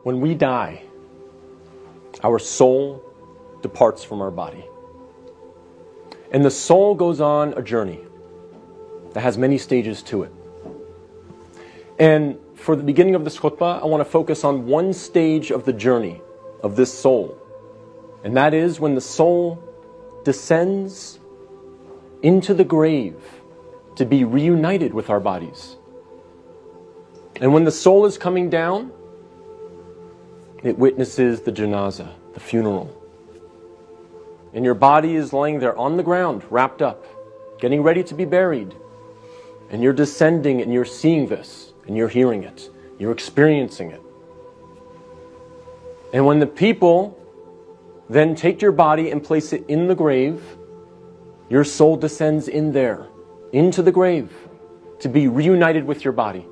When we die, our soul departs from our body. And the soul goes on a journey that has many stages to it. And for the beginning of this khutbah, I want to focus on one stage of the journey of this soul. And that is when the soul descends into the grave to be reunited with our bodies. And when the soul is coming down, it witnesses the janazah, the funeral. And your body is laying there on the ground, wrapped up, getting ready to be buried. And you're descending and you're seeing this, and you're hearing it, you're experiencing it. And when the people then take your body and place it in the grave, your soul descends in there, into the grave, to be reunited with your body.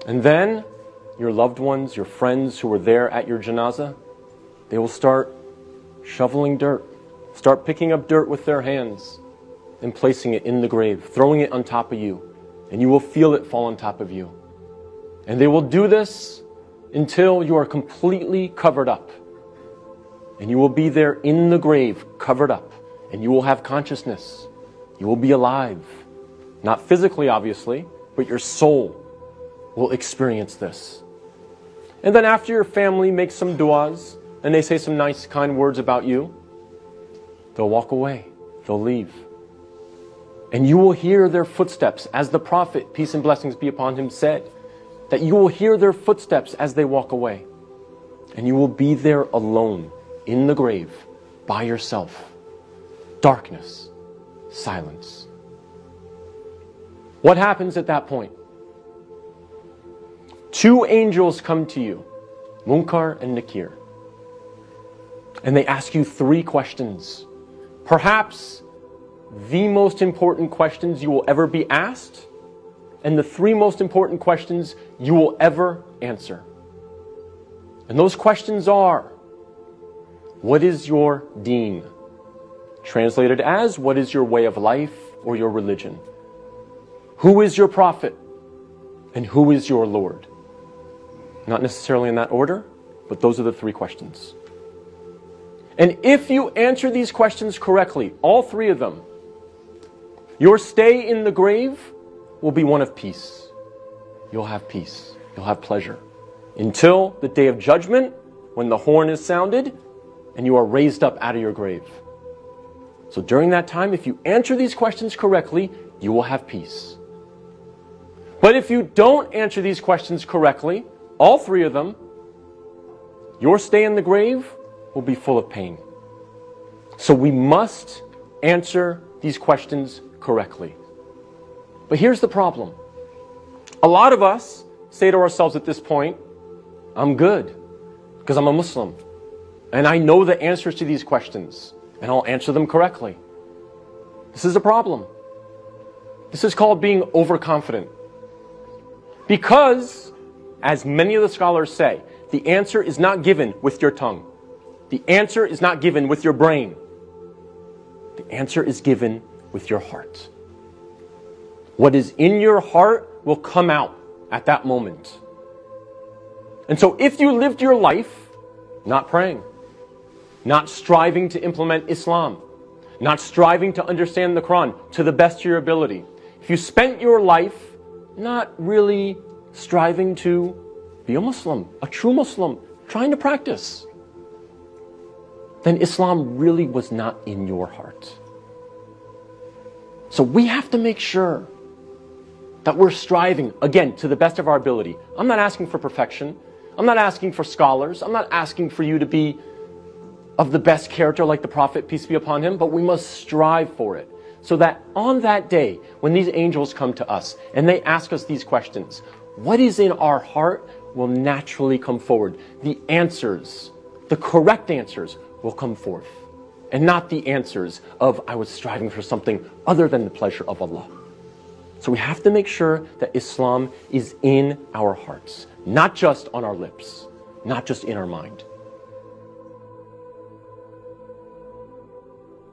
And then your loved ones, your friends who were there at your janazah, they will start shoveling dirt, start picking up dirt with their hands and placing it in the grave, throwing it on top of you. And you will feel it fall on top of you. And they will do this until you are completely covered up. And you will be there in the grave, covered up. And you will have consciousness. You will be alive. Not physically, obviously, but your soul will experience this. And then after your family makes some du'as, and they say some nice, kind words about you, they'll walk away. They'll leave. And you will hear their footsteps, as the Prophet, peace and blessings be upon him, said, that you will hear their footsteps as they walk away. And you will be there alone, in the grave, by yourself. Darkness, silence. What happens at that point? Two angels come to you, Munkar and Nakir. And they ask you three questions. Perhaps the most important questions you will ever be asked, and the three most important questions you will ever answer. And those questions are, what is your deen? Translated as, what is your way of life or your religion? Who is your prophet? And who is your Lord? Not necessarily in that order, but those are the three questions. And if you answer these questions correctly, all three of them, your stay in the grave will be one of peace. You'll have peace. You'll have pleasure. Until the day of judgment, when the horn is sounded, and you are raised up out of your grave. So during that time, if you answer these questions correctly, you will have peace. But if you don't answer these questions correctly, all three of them, your stay in the grave will be full of pain. So we must answer these questions correctly. But here's the problem. A lot of us say to ourselves at this point, I'm good because I'm a Muslim and I know the answers to these questions and I'll answer them correctly. This is a problem. This is called being overconfident. Because, as many of the scholars say, the answer is not given with your tongue. The answer is not given with your brain. The answer is given with your heart. What is in your heart will come out at that moment. And so if you lived your life not praying, not striving to implement Islam, not striving to understand the Quran to the best of your ability, if you spent your life not really striving to be a Muslim, a true Muslim, trying to practice, then Islam really was not in your heart. So we have to make sure that we're striving, again, to the best of our ability. I'm not asking for perfection. I'm not asking for scholars. I'm not asking for you to be of the best character like the Prophet, peace be upon him, but we must strive for it. So that on that day, when these angels come to us and they ask us these questions, what is in our heart will naturally come forward. The answers, the correct answers, will come forth. And not the answers of, I was striving for something other than the pleasure of Allah. So we have to make sure that Islam is in our hearts, not just on our lips, not just in our mind.